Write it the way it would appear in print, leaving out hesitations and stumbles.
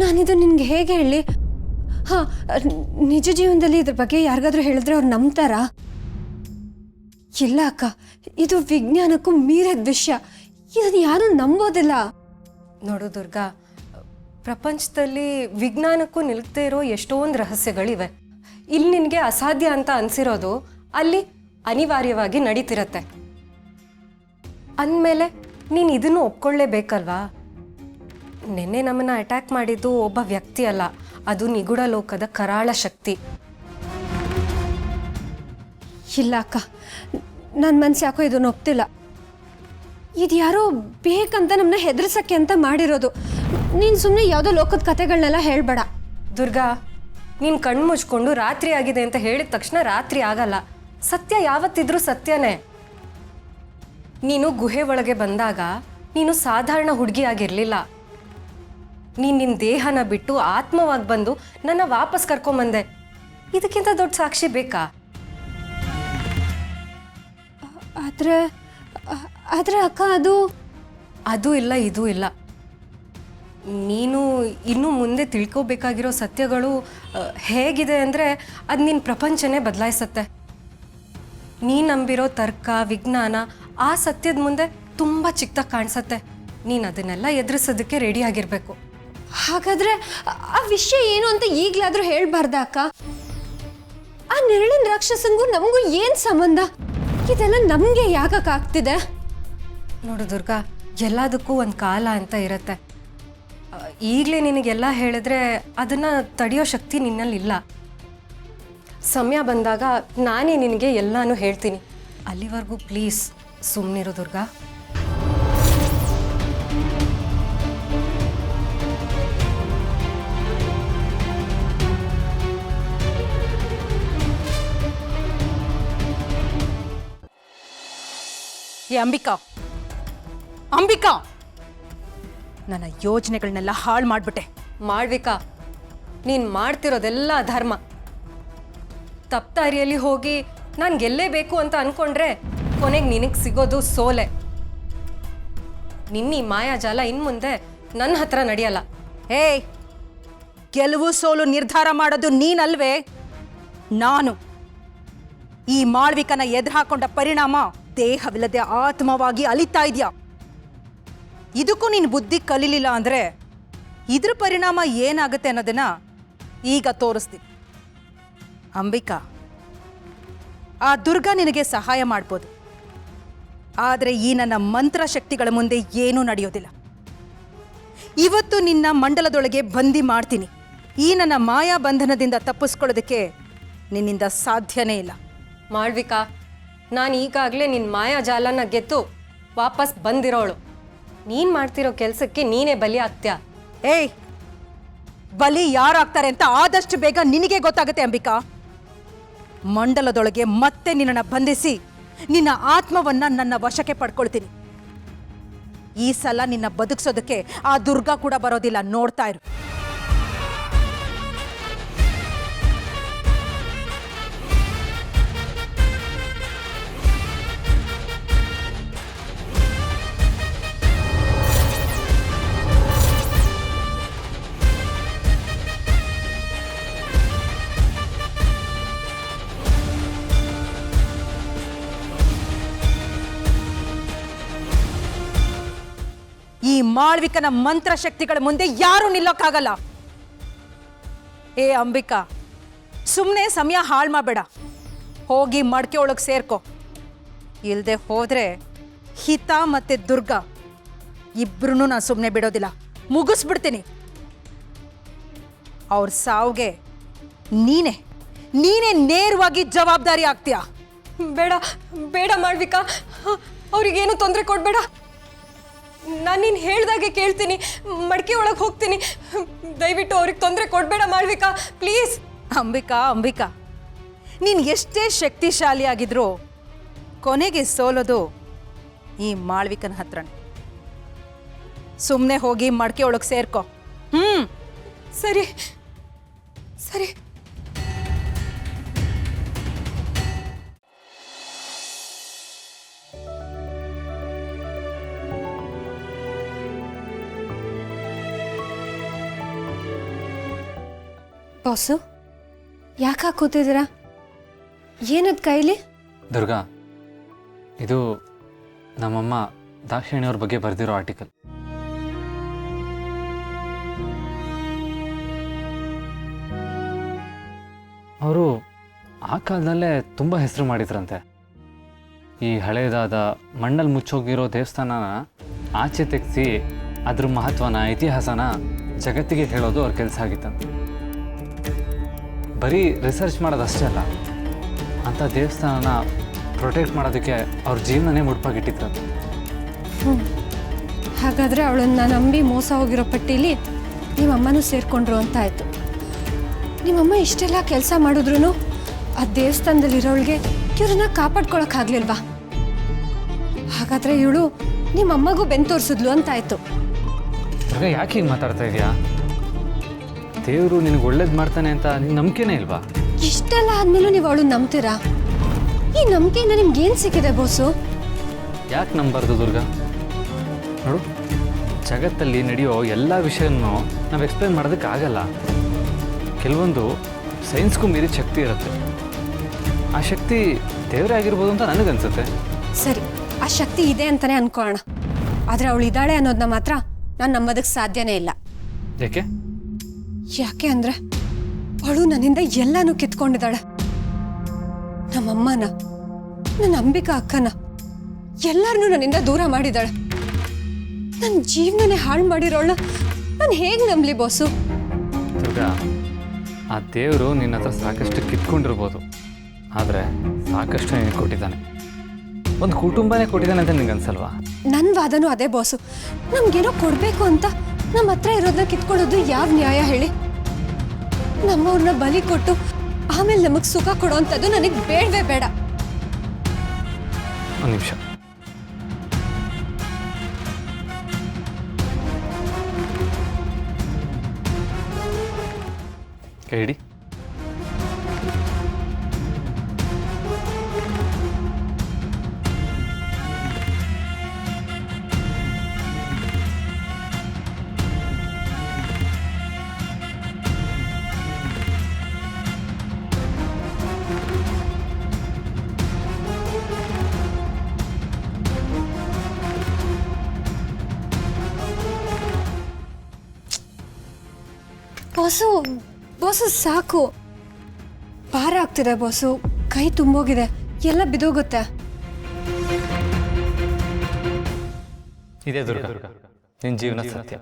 ನಾನಿದು ನಿನ್ಗೆ ಹೇಗೆ ಹೇಳಿ? ಹಾಂ, ನಿಜ ಜೀವನದಲ್ಲಿ ಇದ್ರ ಬಗ್ಗೆ ಯಾರಿಗಾದ್ರೂ ಹೇಳಿದ್ರೆ ಅವ್ರು ನಂಬ್ತಾರಾ? ಇಲ್ಲ ಅಕ್ಕ, ಇದು ವಿಜ್ಞಾನಕ್ಕೂ ಮೀರಿದ ವಿಷಯ. ಇದನ್ನು ಯಾರೂ ನಂಬೋದಿಲ್ಲ. ನೋಡು ದುರ್ಗಾ, ಪ್ರಪಂಚದಲ್ಲಿ ವಿಜ್ಞಾನಕ್ಕೂ ನಿಲ್ದೇ ಇರೋ ಎಷ್ಟೊಂದು ರಹಸ್ಯಗಳಿವೆ. ಇಲ್ಲಿ ನಿನಗೆ ಅಸಾಧ್ಯ ಅಂತ ಅನಿಸಿರೋದು ಅಲ್ಲಿ ಅನಿವಾರ್ಯವಾಗಿ ನಡೀತಿರತ್ತೆ. ಅಂದಮೇಲೆ ನೀನು ಇದನ್ನು ಒಪ್ಕೊಳ್ಳೇಬೇಕಲ್ವಾ? ನಿನ್ನೆ ನಮ್ಮನ್ನು ಅಟ್ಯಾಕ್ ಮಾಡಿದ್ದು ಒಬ್ಬ ವ್ಯಕ್ತಿ ಅಲ್ಲ, ಅದು ನಿಗೂಢ ಲೋಕದ ಕರಾಳ ಶಕ್ತಿ. ಇಲ್ಲ ಅಕ್ಕ, ನನ್ನ ಮನಸ್ಸು ಯಾಕೋ ಇದನ್ನು ಒಪ್ತಿಲ್ಲ. ಇದು ಯಾರೋ ಬೇಕಂತ ನಮ್ಮನ್ನ ಹೆದರ್ಸಕ್ಕೆ ಅಂತ ಮಾಡಿರೋದು. ನೀನು ಸುಮ್ಮನೆ ಯಾವುದೋ ಲೋಕದ ಕಥೆಗಳನ್ನೆಲ್ಲ ಹೇಳಬೇಡ. ದುರ್ಗಾ, ನೀನು ಕಣ್ಣು ಮುಚ್ಕೊಂಡು ರಾತ್ರಿ ಆಗಿದೆ ಅಂತ ಹೇಳಿದ ತಕ್ಷಣ ರಾತ್ರಿ ಆಗಲ್ಲ. ಸತ್ಯ ಯಾವತ್ತಿದ್ರೂ ಸತ್ಯನೇ. ನೀನು ಗುಹೆ ಒಳಗೆ ಬಂದಾಗ ನೀನು ಸಾಧಾರಣ ಹುಡುಗಿಯಾಗಿರಲಿಲ್ಲ. ನೀನು ನಿನ್ನ ದೇಹನ ಬಿಟ್ಟು ಆತ್ಮವಾಗಿ ಬಂದು ನನ್ನ ವಾಪಸ್ ಕರ್ಕೊಂಬಂದೆ. ಇದಕ್ಕಿಂತ ದೊಡ್ಡ ಸಾಕ್ಷಿ ಬೇಕಾ? ಆದರೆ ಅಕ್ಕ, ಅದು ಇಲ್ಲ, ಇದೂ ಇಲ್ಲ. ನೀನು ಇನ್ನು ಮುಂದೆ ತಿಳ್ಕೋಬೇಕಾಗಿರೋ ಸತ್ಯಗಳು ಹೇಗಿದೆ ಅಂದರೆ ಅದು ನಿನ್ನ ಪ್ರಪಂಚನೇ ಬದಲಾಯಿಸತ್ತೆ. ನೀನು ನಂಬಿರೋ ತರ್ಕ ವಿಜ್ಞಾನ ಆ ಸತ್ಯದ ಮುಂದೆ ತುಂಬ ಚಿಕ್ಕದಾಗಿ ಕಾಣಿಸತ್ತೆ. ನೀನು ಅದನ್ನೆಲ್ಲ ಎದುರಿಸೋದಕ್ಕೆ ರೆಡಿ ಆಗಿರಬೇಕು. ಹಾಗಾದರೆ ಆ ವಿಷಯ ಏನು ಅಂತ ಈಗಲಾದರೂ ಹೇಳಬಾರ್ದಾ ಅಕ್ಕ? ಆ ನೆರಳಿನ ರಾಕ್ಷಸಂಗೂ ನಮಗೂ ಏನು ಸಂಬಂಧ? ಇದೆಲ್ಲ ನಮಗೆ ಯಾಕಾಗ್ತಿದೆ? ನೋಡು ದುರ್ಗಾ, ಎಲ್ಲದಕ್ಕೂ ಒಂದು ಕಾಲ ಅಂತ ಇರುತ್ತೆ. ಈಗಲೇ ನಿನಗೆಲ್ಲ ಹೇಳಿದ್ರೆ ಅದನ್ನು ತಡೆಯೋ ಶಕ್ತಿ ನಿನ್ನಲ್ಲಿಲ್ಲ. ಸಮಯ ಬಂದಾಗ ನಾನೇ ನಿನಗೆ ಎಲ್ಲನೂ ಹೇಳ್ತೀನಿ. ಅಲ್ಲಿವರೆಗೂ ಪ್ಲೀಸ್ ಸುಮ್ಮನಿರು ದುರ್ಗಾ. ಏ ಅಂಬಿಕಾ, ಅಂಬಿಕಾ, ನನ್ನ ಯೋಜನೆಗಳನ್ನೆಲ್ಲ ಹಾಳು ಮಾಡಿಬಿಟ್ಟೆ. ಮಾಡ್ಬೇಕಾ? ನೀನು ಮಾಡ್ತಿರೋದೆಲ್ಲ ಧರ್ಮ. ತಪ್ಪಾರಿಯಲ್ಲಿ ಹೋಗಿ ನಾನು ಗೆಲ್ಲೇಬೇಕು ಅಂತ ಅಂದ್ಕೊಂಡ್ರೆ ಕೊನೆಗೆ ನಿನಗೆ ಸಿಗೋದು ಸೋಲೆ. ನಿನ್ನ ಮಾಯಾಜಾಲ ಇನ್ಮುಂದೆ ನನ್ನ ಹತ್ರ ನಡೆಯಲ್ಲ. ಏಯ್, ಗೆಲುವು ಸೋಲು ನಿರ್ಧಾರ ಮಾಡೋದು ನೀನಲ್ವೇ, ನಾನು. ಈ ಮಾಳ್ವಿಕನ ಎದುರು ಹಾಕೊಂಡ ಪರಿಣಾಮ ದೇಹವಿಲ್ಲದೆ ಆತ್ಮವಾಗಿ ಅಲಿತಾ ಇದೆಯಾ. ಇದಕ್ಕೂ ನೀನು ಬುದ್ಧಿ ಕಲೀಲಿಲ್ಲ ಅಂದರೆ ಇದ್ರ ಪರಿಣಾಮ ಏನಾಗುತ್ತೆ ಅನ್ನೋದನ್ನ ಈಗ ತೋರಿಸ್ತೀನಿ. ಅಂಬಿಕಾ, ಆ ದುರ್ಗಾ ನಿನಗೆ ಸಹಾಯ ಮಾಡ್ಬೋದು, ಆದರೆ ಈ ನನ್ನ ಮಂತ್ರಶಕ್ತಿಗಳ ಮುಂದೆ ಏನೂ ನಡೆಯೋದಿಲ್ಲ. ಇವತ್ತು ನಿನ್ನ ಮಂಡಲದೊಳಗೆ ಬಂದಿ ಮಾಡ್ತೀನಿ. ಈ ನನ್ನ ಮಾಯಾ ಬಂಧನದಿಂದ ತಪ್ಪಿಸ್ಕೊಳ್ಳೋದಕ್ಕೆ ನಿನ್ನಿಂದ ಸಾಧ್ಯನೇ ಇಲ್ಲ. ಮಾಳ್ವಿಕಾ, ನಾನು ಈಗಾಗಲೇ ನಿನ್ನ ಮಾಯಾಜಾಲನ ಗೆದ್ದು ವಾಪಸ್ ಬಂದಿರೋಳು. ನೀನು ಮಾಡ್ತಿರೋ ಕೆಲಸಕ್ಕೆ ನೀನೇ ಬಲಿ ಆಗ್ತೀಯ. ಏಯ್, ಬಲಿ ಯಾರಾಗ್ತಾರೆ ಅಂತ ಆದಷ್ಟು ಬೇಗ ನಿನಗೆ ಗೊತ್ತಾಗುತ್ತೆ ಅಂಬಿಕಾ. ಮಂಡಲದೊಳಗೆ ಮತ್ತೆ ನಿನ್ನನ್ನು ಬಂಧಿಸಿ ನಿನ್ನ ಆತ್ಮವನ್ನ ನನ್ನ ವಶಕ್ಕೆ ಪಡ್ಕೊಳ್ತೀನಿ. ಈ ಸಲ ನಿನ್ನ ಬದುಕಿಸೋದಕ್ಕೆ ಆ ದುರ್ಗಾ ಕೂಡ ಬರೋದಿಲ್ಲ, ನೋಡ್ತಾ ಇರು. ಈ ಮಾಳ್ವಿಕನ ಮಂತ್ರಶಕ್ತಿಗಳ ಮುಂದೆ ಯಾರೂ ನಿಲ್ಲೋಕ್ಕಾಗಲ್ಲ. ಏ ಅಂಬಿಕಾ, ಸುಮ್ಮನೆ ಸಮಯ ಹಾಳು ಮಾಡಬೇಡ. ಹೋಗಿ ಮಡಕೆ ಒಳಗೆ ಸೇರ್ಕೊ. ಇಲ್ಲದೆ ಹೋದ್ರೆ ಹಿತ ಮತ್ತೆ ದುರ್ಗಾ ಇಬ್ರು ನಾನು ಸುಮ್ಮನೆ ಬಿಡೋದಿಲ್ಲ, ಮುಗಿಸ್ಬಿಡ್ತೀನಿ. ಅವ್ರ ಸಾವುಗೆ ನೀನೇ ನೇರವಾಗಿ ಜವಾಬ್ದಾರಿ ಆಗ್ತೀಯ. ಬೇಡ ಬೇಡ ಮಾಳ್ವಿಕಾ, ಅವ್ರಿಗೇನು ತೊಂದರೆ ಕೊಡಬೇಡ. ನಾನು ನೀನು ಹೇಳ್ದಾಗೆ ಕೇಳ್ತೀನಿ, ಮಡಿಕೆ ಒಳಗೆ ಹೋಗ್ತೀನಿ. ದಯವಿಟ್ಟು ಅವ್ರಿಗೆ ತೊಂದರೆ ಕೊಡಬೇಡ ಮಾಳ್ವಿಕಾ, ಪ್ಲೀಸ್. ಅಂಬಿಕಾ, ನೀನು ಎಷ್ಟೇ ಶಕ್ತಿಶಾಲಿ ಆಗಿದ್ರೂ ಕೊನೆಗೆ ಸೋಲೋದು ಈ ಮಾಳ್ವಿಕನ ಹತ್ರನೇ. ಸುಮ್ಮನೆ ಹೋಗಿ ಮಡಕೆ ಒಳಗೆ ಸೇರ್ಕೊ. ಸರಿ ಸರಿ. ಬಾಸು ಯಾಕೆ ಹಾಕೋತಿದ್ದೀರಾ? ಏನದು ಕೈಲಿ? ದುರ್ಗಾ, ಇದು ನಮ್ಮಮ್ಮ ದಾಕ್ಷಾಯಿಣಿಯವ್ರ ಬಗ್ಗೆ ಬರೆದಿರೋ ಆರ್ಟಿಕಲ್. ಅವರು ಆ ಕಾಲದಲ್ಲೇ ತುಂಬ ಹೆಸರು ಮಾಡಿದ್ರಂತೆ. ಈ ಹಳೇದಾದ ಮಣ್ಣಲ್ಲಿ ಮುಚ್ಚೋಗಿರೋ ದೇವಸ್ಥಾನನ ಆಚೆ ತೆಗೆಸಿ ಅದ್ರ ಮಹತ್ವನ, ಇತಿಹಾಸನ ಜಗತ್ತಿಗೆ ಹೇಳೋದು ಅವ್ರ ಕೆಲಸ ಆಗಿತ್ತಂತೆ. ಬರೀ ರಿಸರ್ಚ್ ಮಾಡೋದಷ್ಟೇ ಅಲ್ಲ, ಅಂಥ ದೇವಸ್ಥಾನನ ಪ್ರೊಟೆಕ್ಟ್ ಮಾಡೋದಕ್ಕೆ ಅವ್ರ ಜೀವನನೇ ಮುಡುಪಾಗಿಟ್ಟಿದ್ರಂತೆ. ಹಾಗಾದರೆ ಅವಳನ್ನ ನಂಬಿ ಮೋಸ ಹೋಗಿರೋ ಪಟ್ಟೀಲಿ ನಿಮ್ಮಮ್ಮನೂ ಸೇರಿಕೊಂಡ್ರು ಅಂತ ಆಯಿತು. ನಿಮ್ಮಮ್ಮ ಇಷ್ಟೆಲ್ಲ ಕೆಲಸ ಮಾಡಿದ್ರು ಆ ದೇವಸ್ಥಾನದಲ್ಲಿರೋಳಿಗೆ ಇವ್ರನ್ನ ಕಾಪಾಡ್ಕೊಳಕ್ಕಾಗ್ಲಿಲ್ವಾ? ಹಾಗಾದರೆ ಇವಳು ನಿಮ್ಮಮ್ಮಗೂ ಬೆನ್ನು ತೋರಿಸಿದ್ಲು ಅಂತಾಯ್ತು. ಯಾಕೆ ಹೀಗೆ ಮಾತಾಡ್ತಾ ಇದೆಯಾ? ದೇವರು ನಿನಗೆ ಒಳ್ಳೇದು ಮಾಡ್ತಾನೆ ಅಂತ ನಿನ್ನ ನಂಬಿಕೆನೇ ಇಲ್ವಾ? ಇಷ್ಟೆಲ್ಲ ಆದ್ಮೇಲೂ ನೀವು ಅವಳು ನಂಬ್ತೀರಾ? ಈ ನಂಬಿಕೆಯಿಂದ ನಿಮ್ಗೇನು ಸಿಕ್ಕಿದೆ ಬೋಸು? ಯಾಕೆ ನಂಬಾರ್ದು ದುರ್ಗಾ? ನೋಡು, ಜಗತ್ತಲ್ಲಿ ನಡೆಯೋ ಎಲ್ಲ ವಿಷಯನೂ ನಾವು ಎಕ್ಸ್ಪ್ಲೇನ್ ಮಾಡೋದಕ್ಕಾಗಲ್ಲ. ಕೆಲವೊಂದು ಸೈನ್ಸ್ಗೂ ಮೀರಿದ ಶಕ್ತಿ ಇರುತ್ತೆ. ಆ ಶಕ್ತಿ ದೇವರೇ ಆಗಿರ್ಬೋದು ಅಂತ ನನಗನ್ಸುತ್ತೆ. ಸರಿ, ಆ ಶಕ್ತಿ ಇದೆ ಅಂತಾನೆ ಅನ್ಕೊಳ್ಳೋಣ. ಆದರೆ ಅವಳು ಇದ್ದಾಳೆ ಅನ್ನೋದನ್ನ ಮಾತ್ರ ನಾನು ನಂಬೋದಕ್ಕೆ ಸಾಧ್ಯನೇ ಇಲ್ಲ. ಯಾಕೆ? ಯಾಕೆ ಅಂದರೆ ಅವಳು ನನ್ನಿಂದ ಎಲ್ಲನೂ ಕಿತ್ಕೊಂಡಿದ್ದಾಳೆ. ನಮ್ಮಮ್ಮನ, ನನ್ನ ಅಂಬಿಕಾ ಅಕ್ಕನ, ಎಲ್ಲರನ್ನೂ ನನ್ನಿಂದ ದೂರ ಮಾಡಿದ್ದಾಳೆ. ನನ್ನ ಜೀವನನೇ ಹಾಳು ಮಾಡಿರೋಳ ನಾನು ಹೇಗೆ ನಂಬಲಿ ಬಾಸು? ದುರ್ಗಾ, ಆ ದೇವರು ನಿನ್ನ ಹತ್ರ ಸಾಕಷ್ಟು ಕಿತ್ಕೊಂಡಿರ್ಬೋದು, ಆದರೆ ಸಾಕಷ್ಟು ನಿನಗೆ ಕೊಟ್ಟಿದ್ದಾನೆ. ಒಂದು ಕುಟುಂಬನೇ ಕೊಟ್ಟಿದ್ದಾನೆ ಅಂತ ನಿನಗೆ ಅನ್ಸಲ್ವಾ? ನನ್ನ ವಾದನೂ ಅದೇ ಬಾಸು. ನಮ್ಗೇನೋ ಕೊಡಬೇಕು ಅಂತ ನಮ್ಮ ಹತ್ರ ಇರೋದನ್ನ ಕಿತ್ಕೊಳ್ಳೋದು ಯಾವ ನ್ಯಾಯ ಹೇಳಿ? ನಮ್ಮವ್ರನ್ನ ಬಲಿ ಕೊಟ್ಟು ಆಮೇಲೆ ನಮಗೆ ಸುಖ ಕೊಡೋವಂಥದ್ದು ನನಗೆ ಬೇಡವೇ ಬೇಡ. ಒಂದು ನಿಮಿಷ. ಕೈ ಹಿಡಿ. ಬಾಸು ಬಾಸು ಸಾಕು, ಭಾರ ಆಗ್ತಿದೆ ಬಾಸು. ಕೈ ತುಂಬೋಗಿದೆ, ಎಲ್ಲ ಬಿದೋಗುತ್ತೆ. ಇದೇ ದುರ್ಗಾ, ನಿನ್ನ ಜೀವನ ಸತ್ಯ.